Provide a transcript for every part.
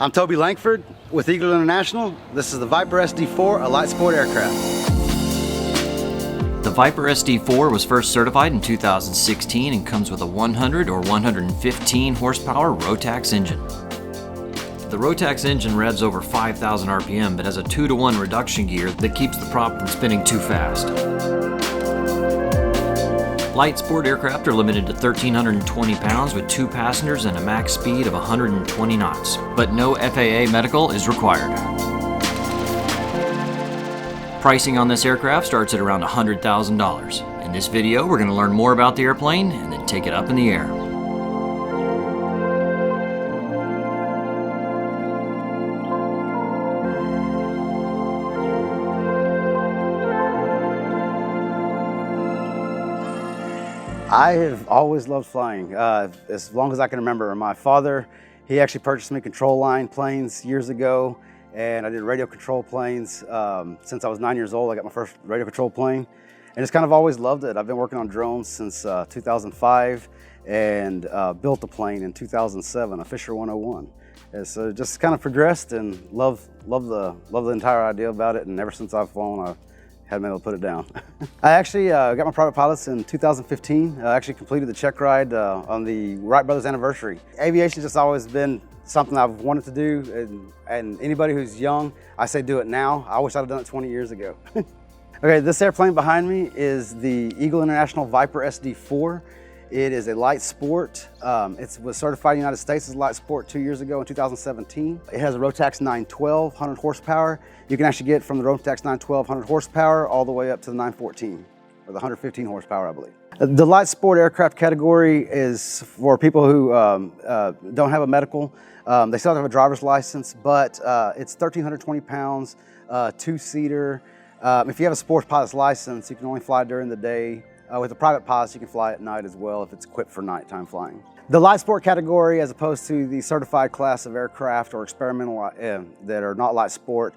I'm Toby Langford with Eagle International. This is the Viper SD-4, a light sport aircraft. The Viper SD-4 was first certified in 2016 and comes with a 100 or 115 horsepower Rotax engine. The Rotax engine revs over 5,000 RPM but has a 2-to-1 reduction gear that keeps the prop from spinning too fast. Light sport aircraft are limited to 1,320 pounds with 2 passengers and a max speed of 120 knots, but no FAA medical is required. Pricing on this aircraft starts at around $100,000. In this video, we're going to learn more about the airplane and then take it up in the air. I have always loved flying, as long as I can remember. My father, he actually purchased me control line planes years ago, and I did radio control planes. Since I was 9 years old, I got my first radio control plane, and just kind of always loved it. I've been working on drones since 2005, and built a plane in 2007, a Fisher 101. And so just kind of progressed and love the entire idea about it, and ever since I've flown, I haven't been able to put it down. I actually got my private pilots in 2015. I actually completed the check ride on the Wright Brothers anniversary. Aviation's just always been something I've wanted to do, and anybody who's young, I say do it now. I wish I'd have done it 20 years ago. Okay, this airplane behind me is the Eagle International Viper SD-4. It is a light sport. It was certified in the United States as a light sport 2 years ago in 2017. It has a Rotax 912, 100 horsepower. You can actually get from the Rotax 912, 100 horsepower all the way up to the 914, or the 115 horsepower, I believe. The light sport aircraft category is for people who don't have a medical. They still have a driver's license, but it's 1,320 pounds, 2-seater. If you have a sports pilot's license, you can only fly during the day. With the private pilots, you can fly at night as well if it's equipped for nighttime flying. The light sport category, as opposed to the certified class of aircraft or experimental that are not light sport,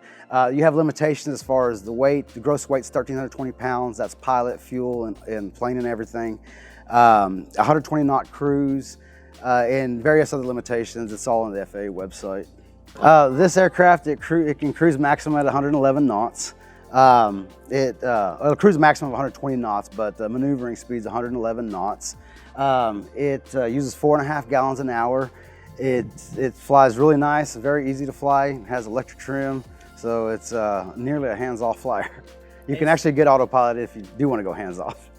you have limitations as far as the weight. The gross weight's 1,320 pounds. That's pilot, fuel, and plane and everything. 120 knot cruise, and various other limitations. It's all on the FAA website. This aircraft, it can cruise maximum at 111 knots. It'll cruise a maximum of 120 knots, but the maneuvering speed's 111 knots. It uses 4.5 gallons an hour. It flies really nice, very easy to fly, it has electric trim, so it's nearly a hands-off flyer. You can actually get autopilot if you do want to go hands-off.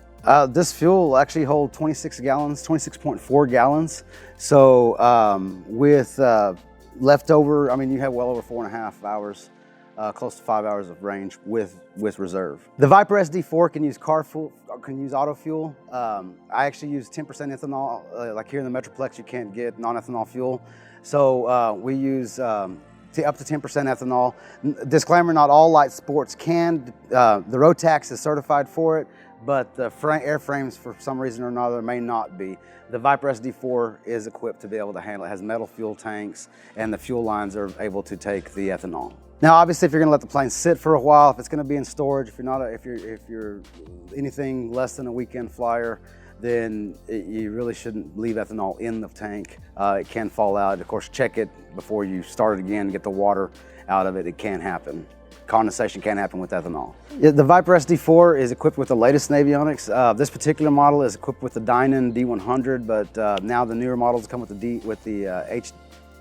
This fuel will actually hold 26 gallons, 26.4 gallons. So with leftover, I mean, you have well over 4.5 hours. Close to 5 hours of range with reserve. The Viper SD-4 can use auto fuel. I actually use 10% ethanol. Like here in the Metroplex, you can't get non-ethanol fuel. So we use up to 10% ethanol. Disclaimer, not all light sports can. The Rotax is certified for it, but the airframes, for some reason or another, may not be. The Viper SD-4 is equipped to be able to handle it. It has metal fuel tanks, and the fuel lines are able to take the ethanol. Now, obviously, if you're going to let the plane sit for a while, if it's going to be in storage, if you're anything less than a weekend flyer, then you really shouldn't leave ethanol in the tank. It can fall out. Of course, check it before you start it again, get the water out of it. It can happen. Condensation can happen with ethanol. The Viper SD-4 is equipped with the latest in avionics. This particular model is equipped with the Dynon D100, but now the newer models come with the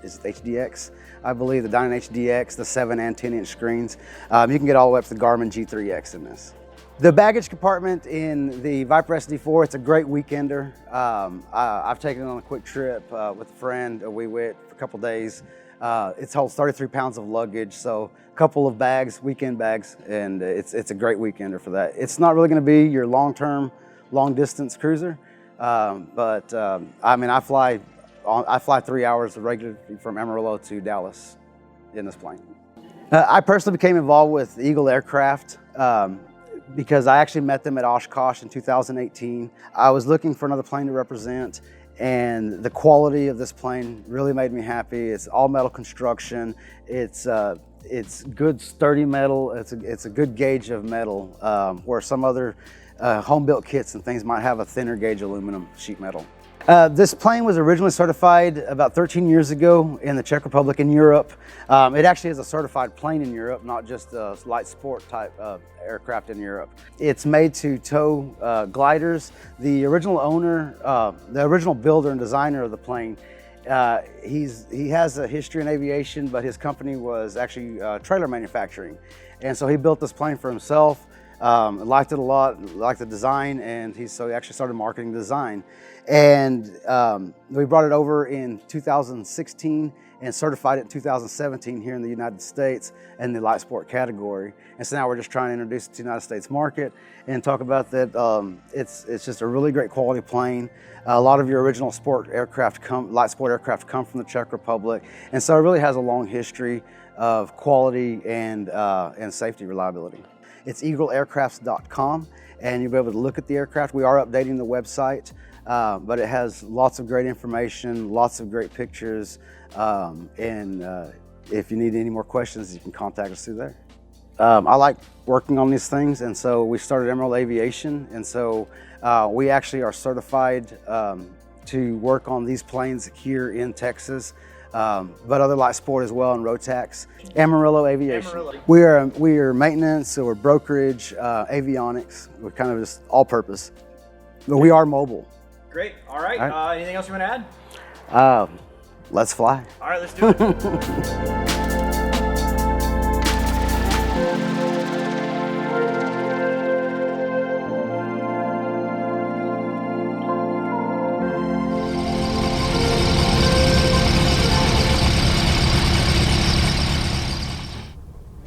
HDX, I believe, the Dynon HDX, the 7 and 10-inch screens. You can get all the way up to the Garmin G3X in this. The baggage compartment in the Viper SD-4, it's a great weekender. I've taken it on a quick trip with a friend. We went for a couple days. It holds 33 pounds of luggage, so a couple of bags, weekend bags, and it's a great weekender for that. It's not really going to be your long-term, long-distance cruiser, but I mean, I fly 3 hours regularly from Amarillo to Dallas in this plane. I personally became involved with Eagle Aircraft because I actually met them at Oshkosh in 2018. I was looking for another plane to represent, and the quality of this plane really made me happy. It's all metal construction. It's good sturdy metal. It's a good gauge of metal, where some other home-built kits and things might have a thinner gauge aluminum sheet metal. This plane was originally certified about 13 years ago in the Czech Republic in Europe. It actually is a certified plane in Europe, not just a light sport type aircraft in Europe. It's made to tow gliders. The original owner, the original builder and designer of the plane, he has a history in aviation, but his company was actually trailer manufacturing. And so he built this plane for himself, liked it a lot, liked the design, and so he actually started marketing design. And we brought it over in 2016 and certified it in 2017 here in the United States in the light sport category. And so now we're just trying to introduce it to the United States market and talk about that. It's just a really great quality plane. A lot of your original sport aircraft light sport aircraft come from the Czech Republic. And so it really has a long history of quality and safety reliability. It's eagleaircrafts.com, and you'll be able to look at the aircraft. We are updating the website, but it has lots of great information, lots of great pictures, and if you need any more questions, you can contact us through there. I like working on these things, and so we started Emerald Aviation, and so we actually are certified to work on these planes here in Texas. But other light sport as well, and Rotax. Amarillo Aviation. Amarillo. We are maintenance, so we're brokerage, avionics. We're kind of just all purpose. But we are mobile. Great. All right. Anything else you want to add? Let's fly. All right, let's do it.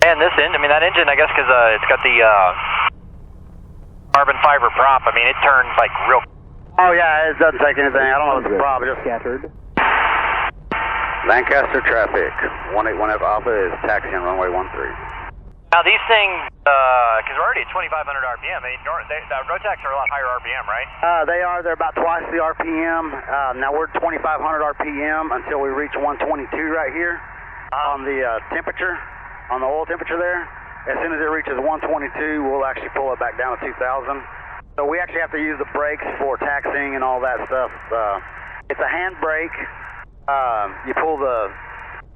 And this engine, that engine, I guess, because it's got the carbon fiber prop. It turns like real. Oh yeah, it doesn't take anything. I don't know what's the prop. It just scattered. Lancaster traffic. 181F Alpha is taxiing runway 13. Now these things, because we're already at 2,500 RPM. The Rotax are a lot higher RPM, right? They are. They're about twice the RPM. Now we're 2,500 RPM until we reach 122 right here on the temperature. On the oil temperature there. As soon as it reaches 122, we'll actually pull it back down to 2,000. So we actually have to use the brakes for taxiing and all that stuff. It's a hand brake. You pull the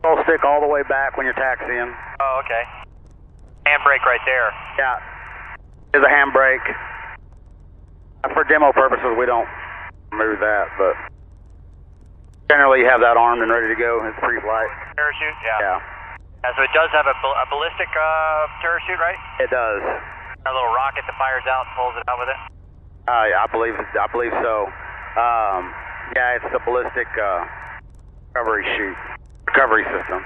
control stick all the way back when you're taxiing. Oh, okay. Hand brake right there. Yeah, it's a hand brake. For demo purposes, we don't move that, but generally you have that armed and ready to go. It's pre-flight. Parachute, yeah. Yeah. So it does have a ballistic parachute, right? It does. A little rocket that fires out and pulls it out with it? Yeah, I believe so. Yeah, it's the ballistic recovery system.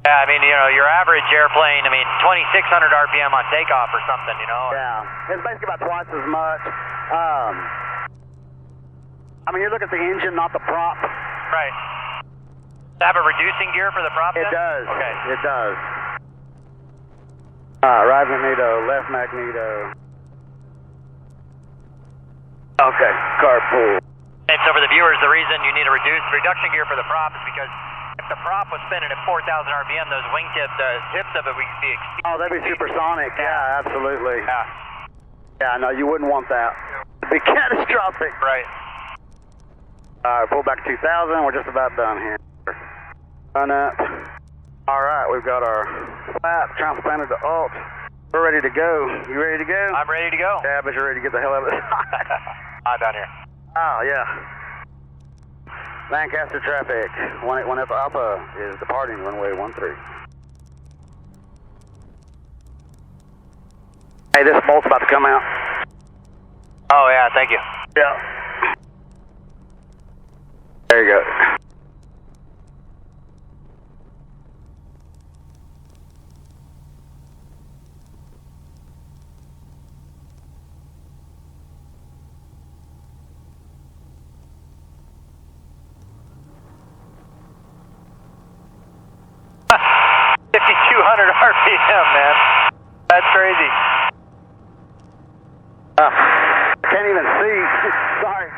Yeah, your average airplane, 2,600 RPM on takeoff or something, Yeah, it's basically about twice as much. You look at the engine, not the prop. Right. Have a reducing gear for the prop? It does. Okay. It does. Right magneto, left magneto. Okay, carpool. And so for the viewers, the reason you need a reduction gear for the prop is because if the prop was spinning at 4,000 RPM, those wingtips, the tips of it would be extreme. Oh, that'd be supersonic. Yeah, absolutely. Yeah. Yeah, no, you wouldn't want that. It'd be catastrophic. Right. All right, pull back to 2,000. We're just about done here. Run up. All right, we've got our flap transplanted to alt. We're ready to go. You ready to go? I'm ready to go. Yeah, but you're ready to get the hell out of it. I'm down here. Oh, yeah. Lancaster traffic. 181F Alpha is departing runway 13. Hey, this bolt's about to come out. Oh, yeah, thank you. Yeah. There you go. RPM, man. That's crazy. Can't even see. Sorry.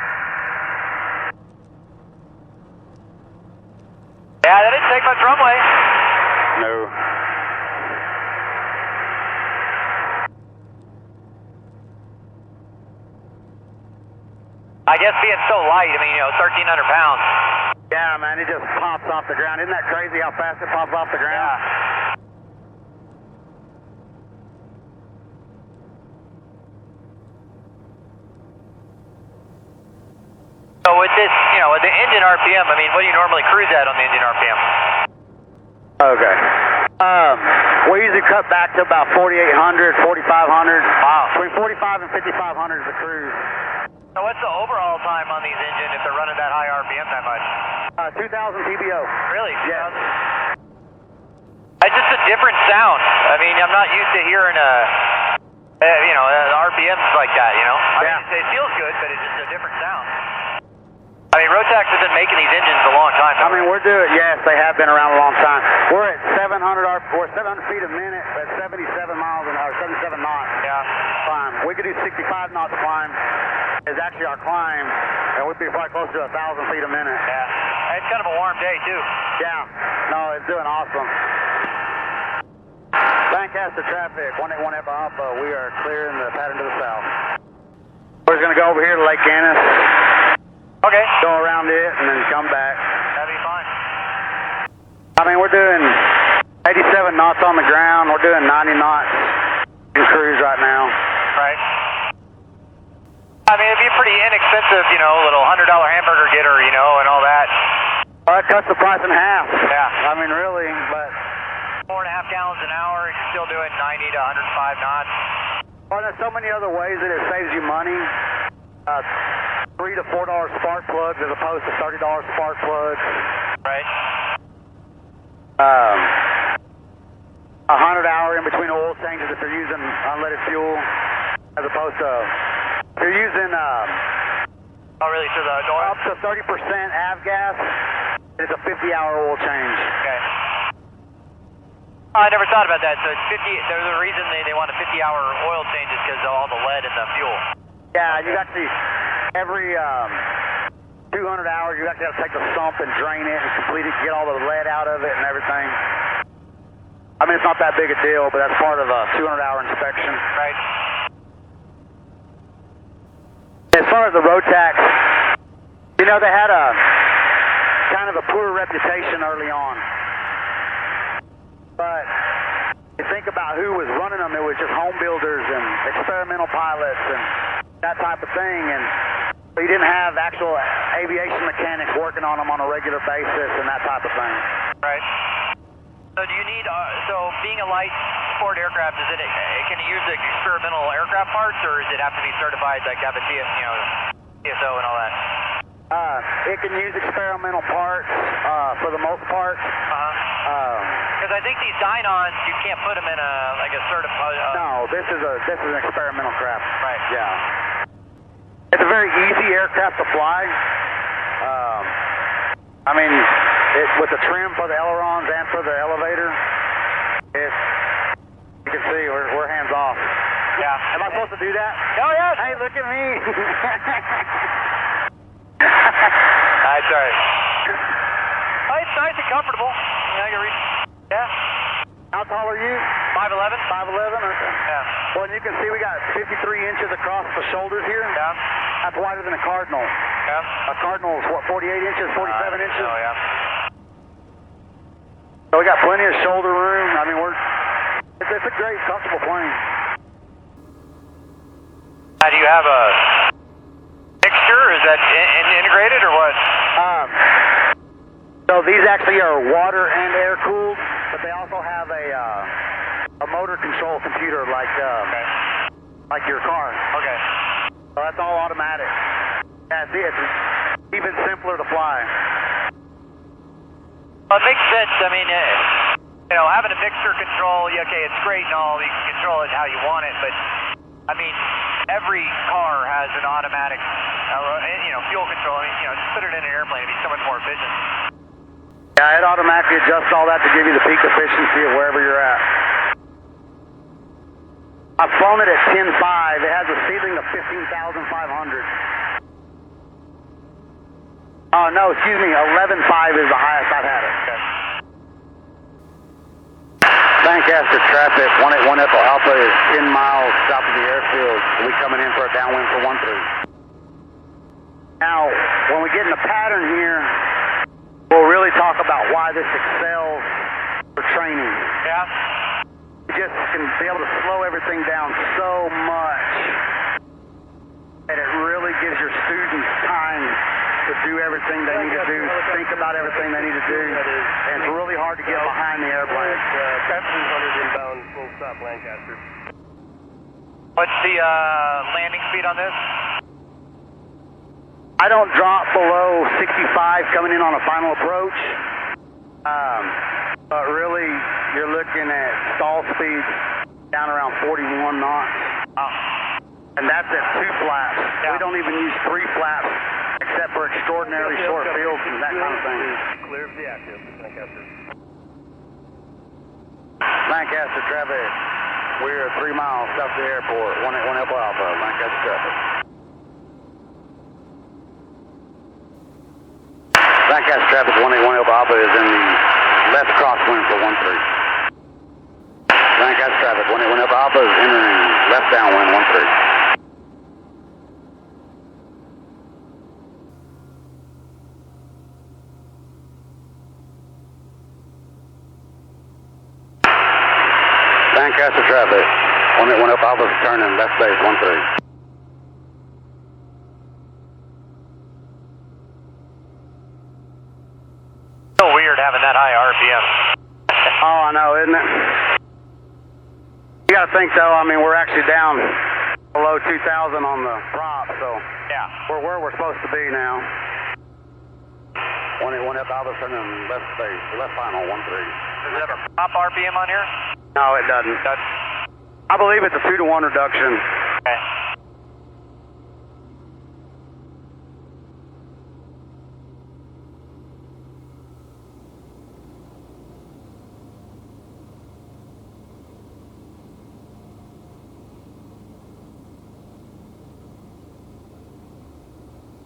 Yeah, that didn't take much runway. No. I guess being so light, I mean, you know, 1,300 pounds. Yeah, man, it just pops off the ground. Isn't that crazy how fast it pops off the ground? Yeah. So with this, you know, with the engine RPM, I mean, what do you normally cruise at on the engine RPM? Okay. We usually cut back to about 4,800, 4,500. Wow. Between 45 and 5,500 is the cruise. So what's the overall time on these engines if they're running that high RPM that much? 2,000 TBO. Really? Yes. It's just a different sound. I mean, I'm not used to hearing you know, RPMs like that, you know? I Yeah. mean, it feels good, but it's just a different sound. I mean, Rotax has been making these engines a long time. I mean, yes, they have been around a long time. We're at 700 feet a minute at 77 miles an hour, 77 knots. Yeah. Climb. We could do 65 knots climb. Is actually our climb, and we'd be probably close to 1,000 feet a minute. Yeah. It's kind of a warm day, too. Yeah. No, it's doing awesome. Lancaster traffic, 181 Echo Alpha. We are clearing the pattern to the south. We're going to go over here to Lake Annis. Okay. Go around it and then come back. That'd be fine. I mean, we're doing 87 knots on the ground. We're doing 90 knots in cruise right now. Right. I mean, it'd be pretty inexpensive, you know, little $100 hamburger getter, you know, and all that. Well, that cuts the price in half. Yeah. I mean, really, but... 4.5 gallons an hour, you're still doing 90 to 105 knots. Well, there's so many other ways that it saves you money. $3 to $4 spark plugs as opposed to $30 spark plugs. Right. 100 hour in between oil changes if you're using unleaded fuel, as opposed to if you're using Oh, really? So the door? up to 30% avgas, it's a 50-hour oil change. Okay. Oh, I never thought about that. So it's 50. There's a reason they want a 50-hour oil change is because of all the lead in the fuel. Yeah, you actually every 200 hours you actually have to take the sump and drain it and complete it, get all the lead out of it and everything. I mean, it's not that big a deal, but that's part of a 200-hour inspection. Right. As far as the Rotax, you know, they had a kind of a poor reputation early on. But you think about who was running them, it was just home builders and experimental pilots and that type of thing. And you didn't have actual aviation mechanics working on them on a regular basis and that type of thing. Right. So do you need, so being a light sport aircraft, can it use the experimental aircraft parts, or does it have to be certified, like have a TSO and all that? It can use experimental parts for the most part. Because I think these Dynons, you can't put them in a certified. No, this is an experimental craft. Right. Yeah. It's a very easy aircraft to fly. I mean, with the trim for the ailerons and for the elevator, you can see we're hands off. Yeah. Am I supposed to do that? Oh, yes. Hey, look at me. That's all right. Oh, it's nice and comfortable. I can reach. Yeah. How tall are you? 5'11". 5'11", okay. Yeah. Well, you can see we got 53 inches across the shoulders here. Yeah. That's wider than a Cardinal. Yeah. A Cardinal is what, 48 inches, 47 inches? Oh, yeah. So we got plenty of shoulder room. I mean, it's a great, comfortable plane. Now, do you have a mixture? Is that integrated or what? So these actually are water and air cooled, but they also have a motor control computer like your car. Okay. So that's all automatic. Yeah, see, it's even simpler to fly. Well, it makes sense. I mean, having a mixture control, okay, it's great and all. You can control it how you want it, but I mean, every car has an automatic, fuel control. I mean, just put it in an airplane; it'd be so much more efficient. Yeah, it automatically adjusts all that to give you the peak efficiency of wherever you're at. I've flown it at 10.5. It has a ceiling of 15,500. Oh, no, excuse me. 11.5 is the highest I've had it. Okay. Lancaster traffic, 181 Echo Alpha is 10 miles south of the airfield. We're coming in for a downwind for 13. Now, when we get in the pattern here, we'll really talk about why this excels for training. Yeah. You just can be able to slow everything down so much that it really gives your students time to do everything they need to do, think about everything they need to do, and it's really hard to get behind the airplane. Patron 100 inbound, full stop Lancaster. What's the landing speed on this? I don't drop below 65 coming in on a final approach, but really you're looking at stall speeds down around 41 knots, and that's at 2 flaps. Yeah. We don't even use 3 flaps except for extraordinarily short fields and that kind of thing. Clear of the active, Lancaster. Lancaster traffic, we're 3 miles south of the airport, 181 Alpha, Lancaster traffic. Lancaster traffic 181 Alpha is in the left crosswind for 13. Lancaster traffic 181 Alpha is entering left downwind 13. Lancaster traffic 181 Alpha is turning left base 13. So weird having that high RPM. Oh, I know, isn't it? You gotta think though, I mean, we're actually down below 2,000 on the prop, so Yeah. we're where we're supposed to be now. 181 Alpha turning left base, left final 13. Does it have a prop RPM on here? No, it doesn't. I believe it's a 2-to-1 reduction. Okay.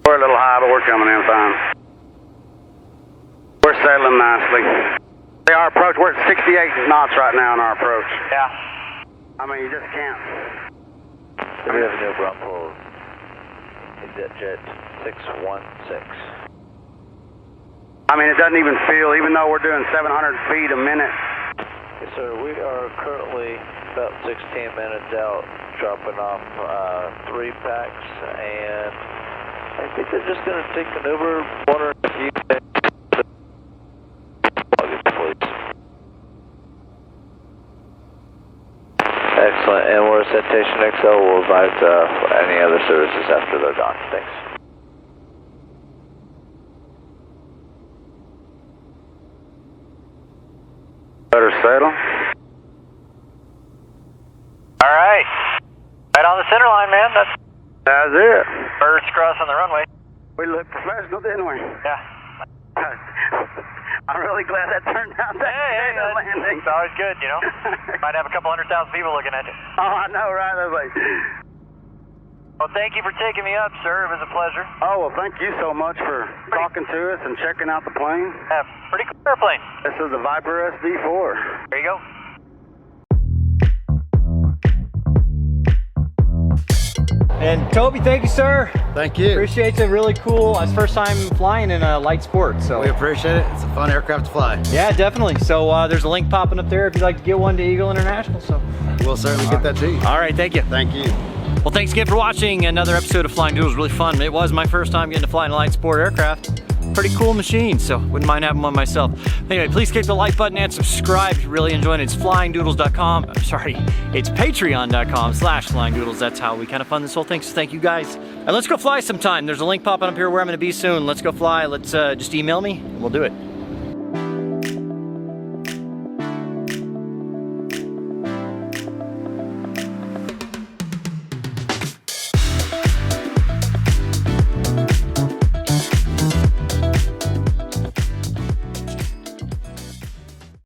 We're a little high, but we're coming in fine. We're settling nicely. Our approach, we're at 68 knots right now in our approach. Yeah. I mean, you just can't. City Avenue, Brompool, jet 616. I mean, it doesn't even feel, even though we're doing 700 feet a minute. Yes, sir. We are currently about 16 minutes out, dropping off 3 packs, and I think they're just going to take an Uber, one or a few days. Excellent, and we're at Citation XL. We'll advise any other services after they're gone. Thanks. Better settle. All right. Right on the center line, man. That's That's it. birds crossing the runway. We looked professional, didn't we? Yeah. I'm really glad that turned out that Hey, great a landing. it's always good, you know. Might have a couple 100,000 people looking at you. Oh, I know, right? I was like, Well, thank you for taking me up, sir. It was a pleasure. oh, well, thank you so much for talking to us and checking out the plane. Yeah, pretty cool airplane. This is the Viper SD-4. There you go. And Toby, thank you, sir. Thank you. Appreciate it. Really cool. It's first time flying in a light sport, so. We appreciate it. It's a fun aircraft to fly. Yeah, definitely. So there's a link popping up there if you'd like to get one to Eagle International. So. We'll certainly get that to you. All right, thank you. Thank you. Well, thanks again for watching another episode of Flying Doodles. Really fun. It was my first time getting to fly in a light sport aircraft. Pretty cool machine, so wouldn't mind having one myself. Anyway, please click the like button and subscribe if you're really enjoying it. It's flyingdoodles.com. I'm sorry, it's patreon.com/flyingdoodles. That's how we kind of fund this whole thing, so thank you guys. And let's go fly sometime. There's a link popping up here where I'm gonna be soon. Let's go fly. Let's just email me and we'll do it.